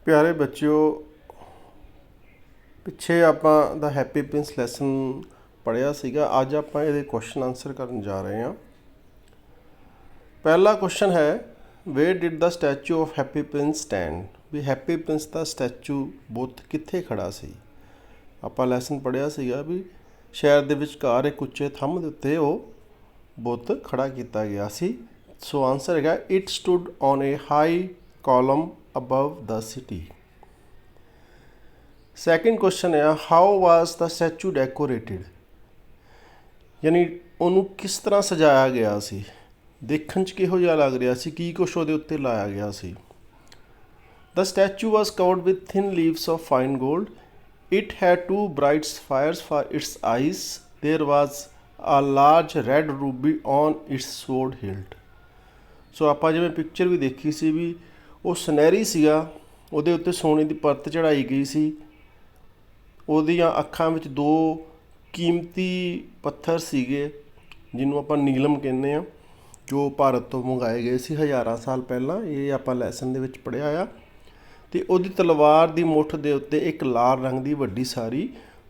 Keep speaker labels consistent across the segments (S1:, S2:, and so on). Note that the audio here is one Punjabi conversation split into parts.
S1: प्यारे बच्चों, पिछे आपां द हैप्पी प्रिंस लैसन पढ़िया सीगा। अज आपां इहदे क्वेश्चन आंसर करन जा रहे हैं। पहला क्वेश्चन है, where did the statue of Happy Prince stand. भी हैप्पी प्रिंस का स्टैचू बुत कित्थे खड़ा सी। आपां लैसन पढ़िया सीगा भी शहर दे विचकार एक उच्चे थंभ दे उत्ते ओह बुत खड़ा किया गया सी। सो आंसर है, it stood on A high column above the city. Second question है, हाउ वाज द स्टैचू डेकोरेटिड। यानी उन्होंने किस तरह सजाया गया सी, देखण च किहो जिहा लग रहा सी, की कुछ उहदे उत्ते लाया गया सी। The statue was covered with thin leaves of fine gold. It had two bright fires for its eyes. There was a large red ruby on its sword hilt। So ਆਪਾਂ ਜਿਵੇਂ ਪਿਕਚਰ ਵੀ ਦੇਖੀ ਸੀ ਵੀ ਉਹ ਸੁਨਹਿਰੀ ਸੀਗਾ, ਉਹਦੇ ਉੱਤੇ ਸੋਨੇ ਦੀ ਪਰਤ ਚੜਾਈ ਗਈ ਸੀ। ਉਹਦੀਆਂ ਅੱਖਾਂ ਵਿੱਚ ਦੋ ਕੀਮਤੀ ਪੱਥਰ ਸੀਗੇ ਜਿਹਨੂੰ ਆਪਾਂ ਨੀਲਮ ਕਹਿੰਦੇ ਆ, ਜੋ ਭਾਰਤ ਤੋਂ ਮੰਗਾਏ ਗਏ ਸੀ ਹਜ਼ਾਰਾਂ ਸਾਲ ਪਹਿਲਾਂ। ਇਹ ਆਪਾਂ ਲੈਸਨ ਦੇ ਵਿੱਚ ਪੜ੍ਹਿਆ ਆ। ਅਤੇ ਉਹਦੀ ਤਲਵਾਰ ਦੀ ਮੁੱਠ ਦੇ ਉੱਤੇ ਇੱਕ ਲਾਲ ਰੰਗ ਦੀ ਵੱਡੀ ਸਾਰੀ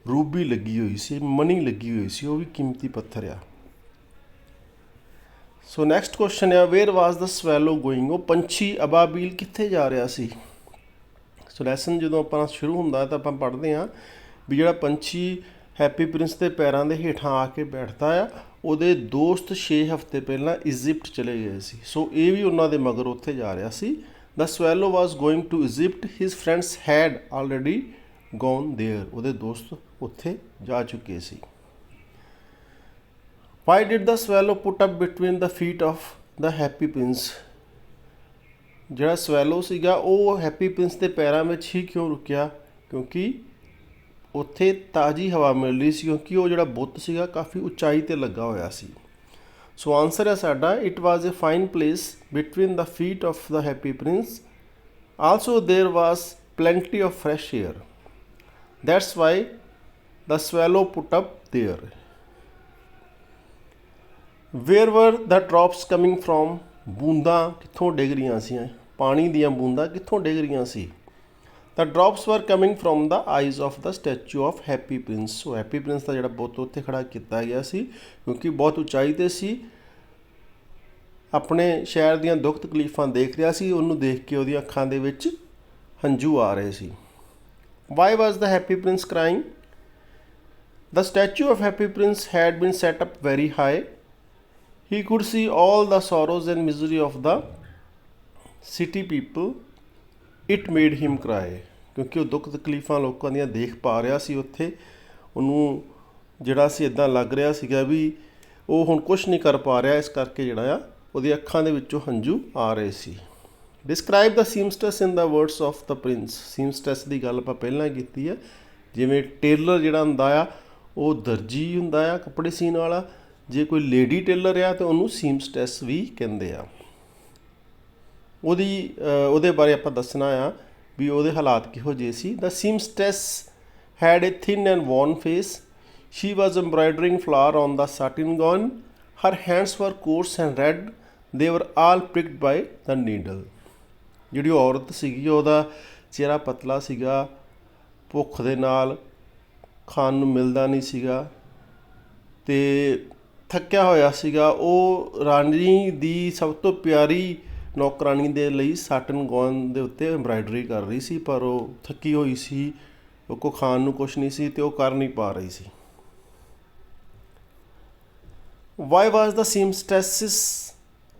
S1: रूबी लगी हुई सी, मनी लगी हुई सी, वो भी कीमती पत्थर आ। सो नैक्सट क्वेश्चन है, where was the swallow going. वो पंछी अबाबील कित्थे जा रहा सी। सो लैसन जो अपना शुरू होंदा तो आप पढ़ते हैं भी जिहड़ा पंछी हैप्पी प्रिंस के पैरों के हेठां आके बैठता है, ਉਹਦੇ दोस्त 6 हफ्ते पहला इजिप्ट चले गए सी। सो ये भी उन्होंने मगर उत्थे जा रहा सी। The swallow was going to Egypt, his friends had already gone there. ਉਹਦੇ दोस्त उत्थे जा चुके सी। Why did the swallow put up between the feet of the happy prince. जिहड़ा स्वैलो सीगा वो हैप्पी प्रिंस के पैरों में ही क्यों रुकिया, क्योंकि उत्थे ताज़ी हवा मिल रही सी, क्योंकि वो जिहड़ा बुत सीगा काफ़ी उचाई ते लगा होया सी। सो आंसर है साडा, it was a fine place between the feet of the happy Prince. Also there was plenty of fresh air. That's why the swallow put up there। where were the drops coming from। बूंदा कित्थों डिग रही सी, पानी दियां बूंदा कित्थों डिग रही सी। the drops were coming from the eyes of the statue of happy prince। So happy Prince का जिहड़ा बुत उत्थे खड़ा किया गया सी, क्योंकि बहुत उचाई ते सी, अपने शहर दियां दुख तकलीफां देख रहा सी। उन्होंने देख के उहदी अखां दे विच हंझू आ रहे सी। why was the happy prince crying। The statue of Happy Prince had been set up very high। He could see all the sorrows and misery of the city people। It made him cry। क्योंकि वो दुख तकलीफां लोगों ਦੀਆਂ देख पा रहा सी उत्थे, ਉਹਨੂੰ ਜਿਹੜਾ ਸੀ इदां लग रहा ਸੀਗਾ ਵੀ ਉਹ ਹੁਣ ਕੁਛ नहीं कर पा रहा, इस करके ਜਿਹੜਾ ਆ ਉਹਦੀ ਅੱਖਾਂ ਦੇ ਵਿੱਚੋਂ ਹੰਝੂ ਆ ਰਹੇ ਸੀ। Describe the seamstress in the words of the prince। seamstress ਦੀ ਗੱਲ ਆਪਾਂ ਪਹਿਲਾਂ ਕੀਤੀ ਹੈ। ਜਿਵੇਂ ਟੇਲਰ ਜਿਹੜਾ ਹੁੰਦਾ ਆ ਉਹ ਦਰਜੀ ਹੁੰਦਾ ਆ, ਕੱਪੜੇ ਸੀਨ ਵਾਲਾ। ਜੇ ਕੋਈ ਲੇਡੀ ਟੇਲਰ ਆ ਤਾਂ ਉਹਨੂੰ ਸੀਮਸਟੈਸ ਵੀ ਕਹਿੰਦੇ ਆ। ਉਹਦੇ ਬਾਰੇ ਆਪਾਂ ਦੱਸਣਾ ਆ ਵੀ ਉਹਦੇ ਹਾਲਾਤ ਕਿਹੋ ਜਿਹੇ ਸੀ। The seamstress had a thin and worn face. She was embroidering flowers on the satin gown. Her hands were coarse and red. They were all ਪ੍ਰਿਕਡ by the needle. ਜਿਹੜੀ ਔਰਤ ਸੀਗੀ ਉਹਦਾ ਚਿਹਰਾ ਪਤਲਾ ਸੀਗਾ, ਭੁੱਖ ਦੇ ਨਾਲ ਖਾਣ ਨੂੰ ਮਿਲਦਾ ਨਹੀਂ ਸੀਗਾ ਅਤੇ ਥੱਕਿਆ ਹੋਇਆ ਸੀਗਾ। ਉਹ ਰਾਣੀ ਦੀ ਸਭ ਤੋਂ ਪਿਆਰੀ ਨੌਕਰਾਣੀ ਦੇ ਲਈ ਸਾਟਨ ਗਾਊਨ ਦੇ ਉੱਤੇ ਐਮਬਰਾਇਡਰੀ ਕਰ ਰਹੀ ਸੀ, ਪਰ ਉਹ ਥੱਕੀ ਹੋਈ ਸੀ, ਉਹ ਕੋਲ ਖਾਣ ਨੂੰ ਕੁਛ ਨਹੀਂ ਸੀ ਅਤੇ ਉਹ ਕਰ ਨਹੀਂ ਪਾ ਰਹੀ ਸੀ। ਵਾਈ ਵਾਜ਼ ਦ ਸੀਮਸਟੈਸਿਸ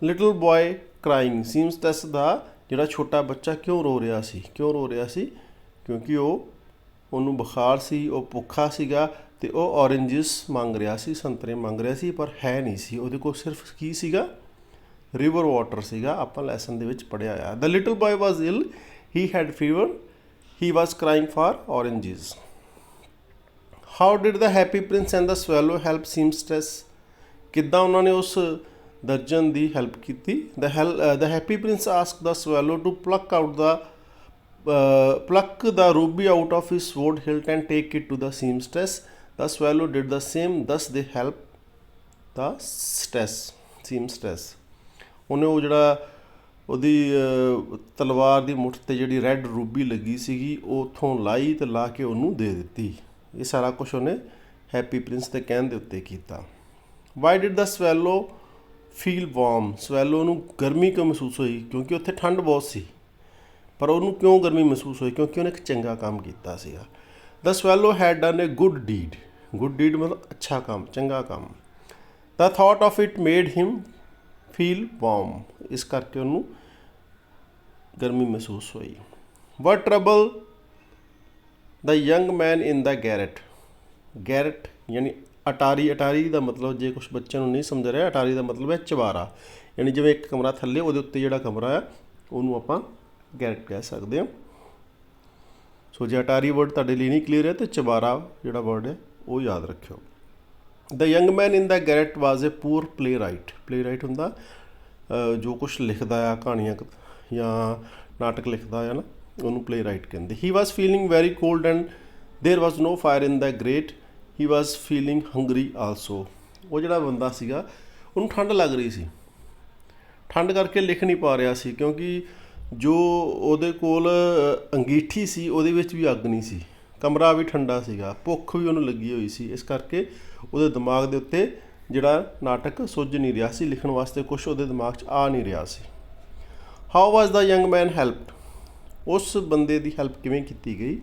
S1: ਲਿਟਲ ਬॉय ਕਰਾਈਂਗ। ਸੀਮਸਟੈਸ ਦਾ ਜਿਹੜਾ ਛੋਟਾ ਬੱਚਾ ਕਿਉਂ ਰੋ ਰਿਹਾ ਸੀ, ਕਿਉਂਕਿ ਉਹਨੂੰ ਬੁਖਾਰ ਸੀ, ਉਹ ਭੁੱਖਾ ਸੀਗਾ ਅਤੇ ਉਹ ਔਰੇਂਜਿਸ ਮੰਗ ਰਿਹਾ ਸੀ, ਸੰਤਰੇ ਮੰਗ ਰਿਹਾ ਸੀ, ਪਰ ਹੈ ਨਹੀਂ ਸੀ ਉਹਦੇ ਕੋਲ। ਸਿਰਫ ਕੀ ਸੀਗਾ, ਰਿਵਰ ਵਾਟਰ ਸੀਗਾ। ਆਪਾਂ ਲੈਸਨ ਦੇ ਵਿੱਚ ਪੜ੍ਹਿਆ ਆ। The little boy was ill, he had fever, he was crying for oranges. How did the happy prince and the swallow help seamstress. ਕਿੱਦਾਂ ਉਹਨਾਂ ਨੇ ਉਸ ਦਰਜਨ ਦੀ ਹੈਲਪ ਕੀਤੀ। The happy prince ask the swallow to pluck the ruby out of his sword hilt and take it to the seamstress। The swallow did the same। Thus they helped the seamstress। ਉਹਨੇ ਉਹ ਜਿਹੜਾ ਉਹਦੀ ਤਲਵਾਰ ਦੀ ਮੁੱਠ ਤੇ ਜਿਹੜੀ ਰੈੱਡ ਰੂਬੀ ਲੱਗੀ ਸੀਗੀ ਉਹ ਉੱਥੋਂ ਲਾਈ ਤੇ ਲਾ ਕੇ ਉਹਨੂੰ ਦੇ ਦਿੱਤੀ। ਇਹ ਸਾਰਾ ਕੁਛ ਉਹਨੇ ਹੈਪੀ ਪ੍ਰਿੰਸ ਦੇ ਕਹਿਣ ਦੇ ਉੱਤੇ ਕੀਤਾ। Why did the swallow feel warm, swallow ਨੂੰ ਗਰਮੀ ਕਿਉਂ ਮਹਿਸੂਸ ਹੋਈ? ਕਿਉਂਕਿ ਉੱਥੇ ਠੰਡ ਬਹੁਤ ਸੀ, ਪਰ ਉਹਨੂੰ ਕਿਉਂ ਗਰਮੀ ਮਹਿਸੂਸ ਹੋਈ? ਕਿਉਂਕਿ ਉਹਨੇ ਇੱਕ ਚੰਗਾ ਕੰਮ ਕੀਤਾ ਸੀਗਾ। The swallow had done a good deed, good deed ਮਤਲਬ ਅੱਛਾ ਕੰਮ, ਚੰਗਾ ਕੰਮ। The thought of it made him feel warm, ਇਸ ਕਰਕੇ ਉਹਨੂੰ ਗਰਮੀ ਮਹਿਸੂਸ ਹੋਈ। ਵਟ trouble the young man in the ਗੈਰਟ, ਗੈਰਟ ਯਾਨੀ ਅਟਾਰੀ, ਅਟਾਰੀ ਦਾ ਮਤਲਬ ਜੇ ਕੁਛ ਬੱਚਿਆਂ ਨੂੰ ਨਹੀਂ ਸਮਝ ਰਿਹਾ, ਅਟਾਰੀ ਦਾ ਮਤਲਬ ਹੈ ਚੁਬਾਰਾ, ਯਾਨੀ ਜਿਵੇਂ ਇੱਕ ਕਮਰਾ ਥੱਲੇ ਉਹਦੇ ਉੱਤੇ ਜਿਹੜਾ ਕਮਰਾ ਆ ਉਹਨੂੰ ਆਪਾਂ ਗੈਰਟ ਕਹਿ ਸਕਦੇ ਹਾਂ। ਸੋ ਜੇ ਅਟਾਰੀ ਵਰਡ ਤੁਹਾਡੇ ਲਈ ਨਹੀਂ ਕਲੀਅਰ ਹੈ ਤਾਂ ਚੁਬਾਰਾ ਜਿਹੜਾ ਵਰਡ ਹੈ ਉਹ ਯਾਦ ਰੱਖਿਓ। The young man in the garret was a poor playwright, playwright ਹੁੰਦਾ ਜੋ ਕੁਛ ਲਿਖਦਾ ਆ, ਕਹਾਣੀਆਂ ਜਾਂ ਨਾਟਕ ਲਿਖਦਾ ਆ ਨਾ, ਉਹਨੂੰ ਪਲੇ ਰਾਈਟ ਕਹਿੰਦੇ। He was feeling very cold and there was no fire in the grate, he was feeling hungry also. ਉਹ ਜਿਹੜਾ ਬੰਦਾ ਸੀਗਾ ਉਹਨੂੰ ਠੰਡ ਲੱਗ ਰਹੀ ਸੀ, ਠੰਡ ਕਰਕੇ ਲਿਖ ਨਹੀਂ ਪਾ ਰਿਹਾ ਸੀ, ਕਿਉਂਕਿ ਜੋ ਉਹਦੇ ਕੋਲ ਅੰਗੀਠੀ ਸੀ ਉਹਦੇ ਵਿੱਚ ਵੀ ਅੱਗ ਨਹੀਂ ਸੀ, ਕਮਰਾ ਵੀ ਠੰਡਾ ਸੀਗਾ, ਭੁੱਖ ਵੀ ਉਹਨੂੰ ਲੱਗੀ ਹੋਈ ਸੀ, ਇਸ ਕਰਕੇ ਉਹਦੇ ਦਿਮਾਗ ਦੇ ਉੱਤੇ ਜਿਹੜਾ ਨਾਟਕ ਸੁੱਝ ਨਹੀਂ ਰਿਹਾ ਸੀ, ਲਿਖਣ ਵਾਸਤੇ ਕੁਛ ਉਹਦੇ ਦਿਮਾਗ 'ਚ ਆ ਨਹੀਂ ਰਿਹਾ ਸੀ। How was the young man helped, ਉਸ ਬੰਦੇ ਦੀ ਹੈਲਪ ਕਿਵੇਂ ਕੀਤੀ ਗਈ?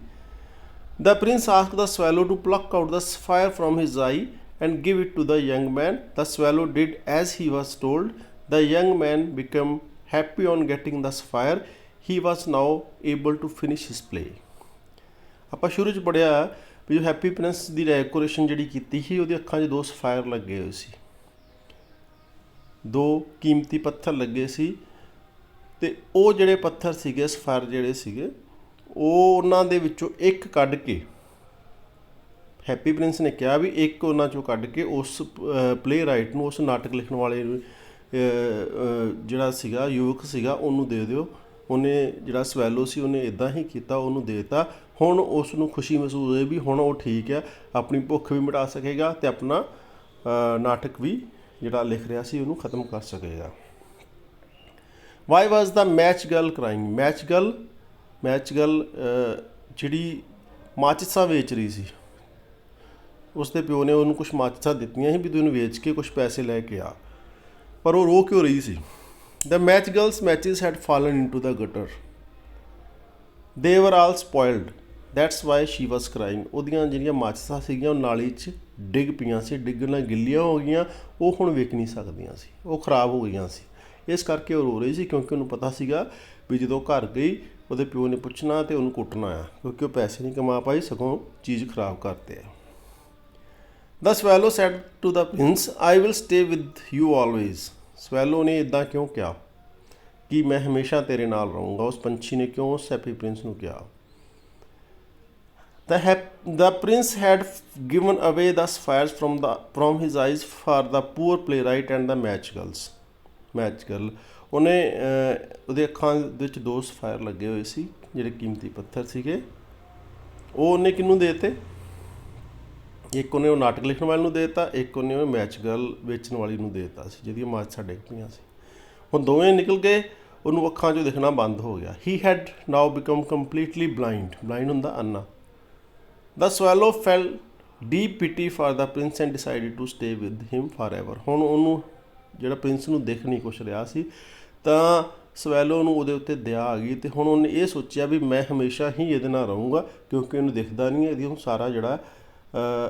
S1: The prince ask the swallow to pluck out the fire from his eye and give it to the young man. The swallow did as he was told. The young man become happy on getting the fire, he was now able to finish his play. ਆਪਾਂ ਸ਼ੁਰੂ 'ਚ ਪੜ੍ਹਿਆ ਵੀ ਜੋ ਹੈਪੀ ਪ੍ਰਿੰਸ ਦੀ ਡੈਕੋਰੇਸ਼ਨ ਜਿਹੜੀ ਕੀਤੀ ਸੀ ਉਹਦੀ ਅੱਖਾਂ 'ਚ 2 ਸਫਾਇਰ ਲੱਗੇ ਹੋਏ ਸੀ, 2 ਕੀਮਤੀ ਪੱਥਰ ਲੱਗੇ ਸੀ, ਅਤੇ ਉਹ ਜਿਹੜੇ ਪੱਥਰ ਸੀਗੇ ਸਫਾਇਰ ਜਿਹੜੇ ਸੀਗੇ ਉਹ ਉਹਨਾਂ ਦੇ ਵਿੱਚੋਂ ਇੱਕ ਕੱਢ ਕੇ ਹੈਪੀ ਪ੍ਰਿੰਸ ਨੇ ਕਿਹਾ ਵੀ ਇੱਕ ਉਹਨਾਂ 'ਚੋਂ ਕੱਢ ਕੇ ਉਸ ਪਲੇ ਰਾਈਟ ਨੂੰ, ਉਸ ਨਾਟਕ ਲਿਖਣ ਵਾਲੇ ਜਿਹੜਾ ਸੀਗਾ ਯੁਵਕ ਸੀਗਾ ਉਹਨੂੰ ਦੇ ਦਿਓ। ਉਹਨੇ ਜਿਹੜਾ ਸਵੈਲੋ ਸੀ ਉਹਨੇ ਇੱਦਾਂ ਹੀ ਕੀਤਾ, ਉਹਨੂੰ ਦੇ ਦਿੱਤਾ। ਹੁਣ ਉਸ ਨੂੰ ਖੁਸ਼ੀ ਮਹਿਸੂਸ ਹੋਈ ਵੀ ਹੁਣ ਉਹ ਠੀਕ ਹੈ, ਆਪਣੀ ਭੁੱਖ ਵੀ ਮਿਟਾ ਸਕੇਗਾ ਅਤੇ ਆਪਣਾ ਨਾਟਕ ਵੀ ਜਿਹੜਾ ਲਿਖ ਰਿਹਾ ਸੀ ਉਹਨੂੰ ਖ਼ਤਮ ਕਰ ਸਕੇਗਾ। ਵਾਈ ਵਾਜ਼ ਦ ਮੈਚ ਗਰਲ ਕਰਾਈਂਗ, ਮੈਚ ਗਰਲ ਜਿਹੜੀ ਮਾਚਿਸਾਂ ਵੇਚ ਰਹੀ ਸੀ, ਉਸਦੇ ਪਿਓ ਨੇ ਉਹਨੂੰ ਕੁਛ ਮਾਚਿਸਾਂ ਦਿੱਤੀਆਂ ਸੀ ਵੀ ਤੂੰ ਇਹਨੂੰ ਵੇਚ ਕੇ ਕੁਛ ਪੈਸੇ ਲੈ ਕੇ ਆ, ਪਰ ਉਹ ਰੋ ਕਿਉਂ ਰਹੀ ਸੀ? The match girls matches had fallen into the gutter, they were all spoiled, that's why she was crying. ਉਹਦੀਆਂ ਜਿਹੜੀਆਂ ਮਾਚਿਸਾਂ ਸੀਗੀਆਂ ਉਹ ਨਾਲੀ 'ਚ ਡਿੱਗ ਪਈਆਂ ਸੀ, ਡਿੱਗਣ ਨਾਲ ਗਿੱਲੀਆਂ ਹੋ ਗਈਆਂ, ਉਹ ਹੁਣ ਵਿਕ ਨਹੀਂ ਸਕਦੀਆਂ ਸੀ, ਉਹ ਖਰਾਬ ਹੋ ਗਈਆਂ ਸੀ, ਇਸ ਕਰਕੇ ਉਹ ਰੋ ਰਹੀ ਸੀ, ਕਿਉਂਕਿ ਉਹਨੂੰ ਪਤਾ ਸੀਗਾ ਵੀ ਜਦੋਂ ਘਰ ਗਈ ਉਹਦੇ ਪਿਓ ਨੇ ਪੁੱਛਣਾ ਅਤੇ ਉਹਨੂੰ ਕੁੱਟਣਾ ਆ, ਕਿਉਂਕਿ ਉਹ ਪੈਸੇ ਨਹੀਂ ਕਮਾ ਪਾਈ, ਸਗੋਂ ਚੀਜ਼ ਖਰਾਬ ਕਰਤੇ ਆ। The swallow said to the prince, I will stay with you always. Swallow ਨੇ ਇੱਦਾਂ ਕਿਉਂ ਕਿਹਾ ਕਿ ਮੈਂ ਹਮੇਸ਼ਾ ਤੇਰੇ ਨਾਲ ਰਹੂੰਗਾ? ਉਸ ਪੰਛੀ ਨੇ ਕਿਉਂ ਉਸ ਹੈਪੀ ਪ੍ਰਿੰਸ ਨੂੰ ਕਿਹਾ? ਦ Prince had given away the sapphires from his eyes for the poor playwright and the match girl. ਉਹਨੇ ਉਹਦੇ ਅੱਖਾਂ ਦੇ ਵਿੱਚ 2 ਸਫਾਇਰ ਲੱਗੇ ਹੋਏ ਸੀ ਜਿਹੜੇ ਕੀਮਤੀ ਪੱਥਰ ਸੀਗੇ, ਉਹ ਉਹਨੇ ਕਿਹਨੂੰ ਦੇ ਦਿੱਤੇ? ਇੱਕ ਉਹਨੇ ਉਹ ਨਾਟਕ ਲਿਖਣ ਵਾਲੇ ਨੂੰ ਦੇ ਦਿੱਤਾ, ਇੱਕ ਉਹਨੇ ਉਹ ਮੈਚ ਗਰਲ ਵੇਚਣ ਵਾਲੀ ਨੂੰ ਦੇ ਦਿੱਤਾ ਸੀ ਜਿਹਦੀਆਂ ਮਾਚਿਸਾਂ ਡਿੱਗ ਪਈਆਂ ਸੀ। ਹੁਣ ਦੋਵੇਂ ਨਿਕਲ ਗਏ, ਉਹਨੂੰ ਅੱਖਾਂ 'ਚੋਂ ਦਿਖਣਾ ਬੰਦ ਹੋ ਗਿਆ। He had now become completely blind ਹੁੰਦਾ ਅੰਨਾ। The swallow fell deep pity for the prince and decided to stay with him for ever. ਹੁਣ ਉਹਨੂੰ ਜਿਹੜਾ ਪ੍ਰਿੰਸ ਨੂੰ ਦਿਖ ਨਹੀਂ ਕੁਛ ਰਿਹਾ ਸੀ, ਤਾਂ ਸਵੈਲੋ ਨੂੰ ਉਹਦੇ ਉੱਤੇ ਦਇਆ ਆ ਗਈ ਅਤੇ ਹੁਣ ਉਹਨੇ ਇਹ ਸੋਚਿਆ ਵੀ ਮੈਂ ਹਮੇਸ਼ਾ ਹੀ ਇਹਦੇ ਨਾਲ ਰਹੂੰਗਾ, ਕਿਉਂਕਿ ਇਹਨੂੰ ਦਿਖਦਾ ਨਹੀਂ ਹੈ, ਇਹਦੀ ਹੁਣ ਸਾਰਾ ਜਿਹੜਾ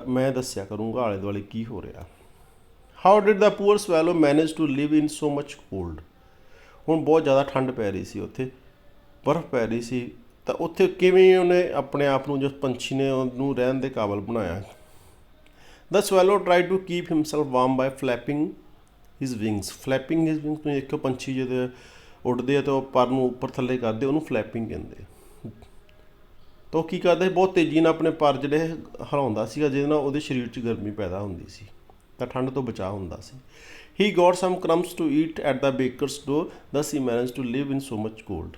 S1: ਮੈਂ ਦੱਸਿਆ ਕਰੂੰਗਾ ਆਲੇ ਦੁਆਲੇ ਕੀ ਹੋ ਰਿਹਾ। How did the poor swallow manage to live in so much cold. ਹੁਣ ਬਹੁਤ ਜ਼ਿਆਦਾ ਠੰਡ ਪੈ ਰਹੀ ਸੀ, ਉੱਥੇ ਬਰਫ਼ ਪੈ ਰਹੀ ਸੀ, ਤਾਂ ਉੱਥੇ ਕਿਵੇਂ ਉਹਨੇ ਆਪਣੇ ਆਪ ਨੂੰ, ਜਿਸ ਪੰਛੀ ਨੇ ਉਹਨੂੰ ਰਹਿਣ ਦੇ ਕਾਬਲ ਬਣਾਇਆ? The swallow try to keep himself warm by flapping his wings. ਤੁਸੀਂ ਦੇਖੋ ਪੰਛੀ ਜਦੋਂ ਉੱਡਦੇ ਆ ਤਾਂ ਉਹ ਪਰ ਨੂੰ ਉੱਪਰ ਥੱਲੇ ਕਰਦੇ, ਉਹਨੂੰ ਫਲੈਪਿੰਗ ਕਹਿੰਦੇ। ਤਾਂ ਉਹ ਕੀ ਕਰਦਾ ਸੀ? ਬਹੁਤ ਤੇਜ਼ੀ ਨਾਲ ਆਪਣੇ ਪਰ ਜਿਹੜੇ ਹਿਲਾਉਂਦਾ ਸੀਗਾ, ਜਿਹਦੇ ਨਾਲ ਉਹਦੇ ਸਰੀਰ 'ਚ ਗਰਮੀ ਪੈਦਾ ਹੁੰਦੀ ਸੀ, ਤਾਂ ਠੰਡ ਤੋਂ ਬਚਾਅ ਹੁੰਦਾ ਸੀ। He got some crumbs to eat at the baker's door, thus he manage to live in so much cold.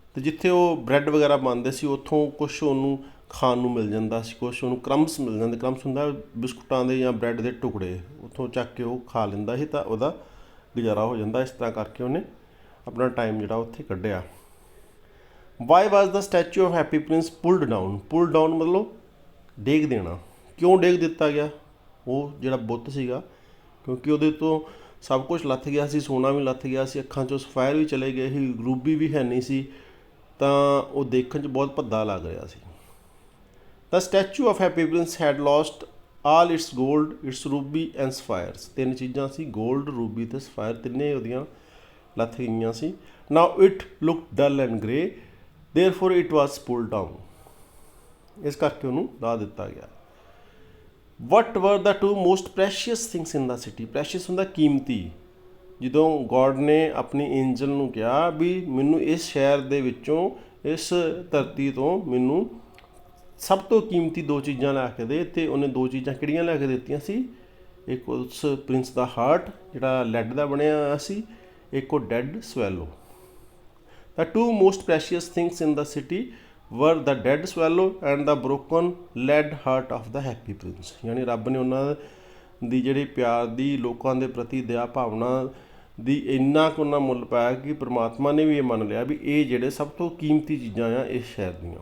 S1: ਅਤੇ ਜਿੱਥੇ ਉਹ ਬ੍ਰੈਡ ਵਗੈਰਾ ਬਣਦੇ ਸੀ ਉੱਥੋਂ ਕੁਛ ਉਹਨੂੰ ਖਾਣ ਨੂੰ ਮਿਲ ਜਾਂਦਾ ਸੀ, ਕੁਛ ਉਹਨੂੰ ਕਰਮਸ ਮਿਲ ਜਾਂਦੇ। ਕਰਮਸ ਹੁੰਦਾ ਬਿਸਕੁਟਾਂ ਦੇ ਜਾਂ ਬ੍ਰੈਡ ਦੇ ਟੁਕੜੇ, ਉੱਥੋਂ ਚੱਕ ਕੇ ਉਹ ਖਾ ਲੈਂਦਾ ਸੀ, ਤਾਂ ਉਹਦਾ ਗੁਜ਼ਾਰਾ ਹੋ ਜਾਂਦਾ। ਇਸ ਤਰ੍ਹਾਂ ਕਰਕੇ ਉਹਨੇ ਆਪਣਾ ਟਾਈਮ ਜਿਹੜਾ ਉੱਥੇ ਕੱਢਿਆ। Why was the statue of happy prince pulled down? Pull down ਮਤਲਬ ਡੇਗ ਦੇਣਾ। ਕਿਉਂ ਡੇਗ ਦਿੱਤਾ ਗਿਆ ਉਹ ਜਿਹੜਾ ਬੁੱਤ ਸੀਗਾ? ਕਿਉਂਕਿ ਉਹਦੇ ਤੋਂ ਸਭ ਕੁਝ ਲੱਥ ਗਿਆ ਸੀ, ਸੋਨਾ ਵੀ ਲੱਥ ਗਿਆ ਸੀ, ਅੱਖਾਂ 'ਚੋਂ ਸਫਾਇਰ ਵੀ ਚਲੇ ਗਏ ਸੀ, ਰੂਬੀ ਵੀ ਹੈ ਨਹੀਂ ਸੀ, ਤਾਂ ਉਹ ਦੇਖਣ 'ਚ ਬਹੁਤ ਭੱਦਾ ਲੱਗ ਰਿਹਾ ਸੀ। The statue of happy prince had lost all its gold, its ruby and sapphires. ਤਿੰਨ ਚੀਜ਼ਾਂ ਸੀ, ਗੋਲਡ, ਰੂਬੀ ਅਤੇ ਸਫਾਇਰ, ਤਿੰਨੇ ਉਹਦੀਆਂ ਲੱਥ ਗਈਆਂ ਸੀ। Now it look dull and grey, therefore it was pulled down. ਇਸ ਕਰਕੇ ਉਹਨੂੰ ਲਾ ਦਿੱਤਾ ਗਿਆ। What were the two most precious things in the city? Precious ਹੁੰਦਾ ਕੀਮਤੀ। ਜਦੋਂ ਗੋਡ ਨੇ ਆਪਣੀ ਏਂਜਲ ਨੂੰ ਕਿਹਾ ਵੀ ਮੈਨੂੰ ਇਸ ਸ਼ਹਿਰ ਦੇ ਵਿੱਚੋਂ, ਇਸ ਧਰਤੀ ਤੋਂ ਮੈਨੂੰ ਸਭ ਤੋਂ ਕੀਮਤੀ ਦੋ ਚੀਜ਼ਾਂ ਲੈ ਕੇ ਦੇ, ਅਤੇ ਉਹਨੇ ਦੋ ਚੀਜ਼ਾਂ ਕਿਹੜੀਆਂ ਲੈ ਕੇ ਦਿੱਤੀਆਂ ਸੀ? ਇੱਕ ਉਸ ਪ੍ਰਿੰਸ ਦਾ ਹਾਰਟ ਜਿਹੜਾ ਲੈਡ ਦਾ ਬਣਿਆ ਹੋਇਆ ਸੀ, ਇੱਕ ਉਹ dead swallow. The two most precious things in the city were the dead swallow and the broken lead heart of the happy prince। ਯਾਨੀ ਰੱਬ ਨੇ ਉਹਨਾਂ ਦੀ ਜਿਹੜੀ ਪਿਆਰ ਦੀ, ਲੋਕਾਂ ਦੇ ਪ੍ਰਤੀ ਦਇਆ ਭਾਵਨਾ ਦੀ ਇੰਨਾ ਕੁ ਉਹਨਾਂ ਮੁੱਲ ਪਾਇਆ ਕਿ ਪ੍ਰਮਾਤਮਾ ਨੇ ਵੀ ਇਹ ਮੰਨ ਲਿਆ ਵੀ ਇਹ ਜਿਹੜੇ ਸਭ ਤੋਂ ਕੀਮਤੀ ਚੀਜ਼ਾਂ ਆ ਇਸ ਸ਼ਹਿਰ ਦੀਆਂ।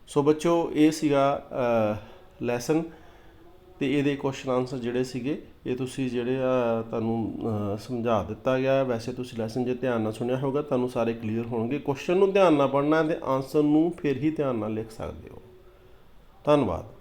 S1: ਸੋ ਬੱਚੋ, ਇਹ ਸੀਗਾ ਲੈਸਨ, ਅਤੇ ਇਹਦੇ ਕੁਐਸਚਨ ਆਨਸਰ ਜਿਹੜੇ ਸੀਗੇ ਇਹ ਤੁਸੀਂ ਜਿਹੜੇ ਆ ਤੁਹਾਨੂੰ ਸਮਝਾ ਦਿੱਤਾ ਗਿਆ। ਵੈਸੇ ਤੁਸੀਂ ਲੈਸਨ ਜੇ ਧਿਆਨ ਨਾਲ ਸੁਣਿਆ ਹੋਊਗਾ ਤੁਹਾਨੂੰ ਸਾਰੇ ਕਲੀਅਰ ਹੋਣਗੇ। ਕੁਐਸਚਨ ਨੂੰ ਧਿਆਨ ਨਾਲ ਪੜ੍ਹਨਾ ਅਤੇ ਆਨਸਰ ਨੂੰ ਫਿਰ ਹੀ ਧਿਆਨ ਨਾਲ ਲਿਖ ਸਕਦੇ ਹੋ। ਧੰਨਵਾਦ।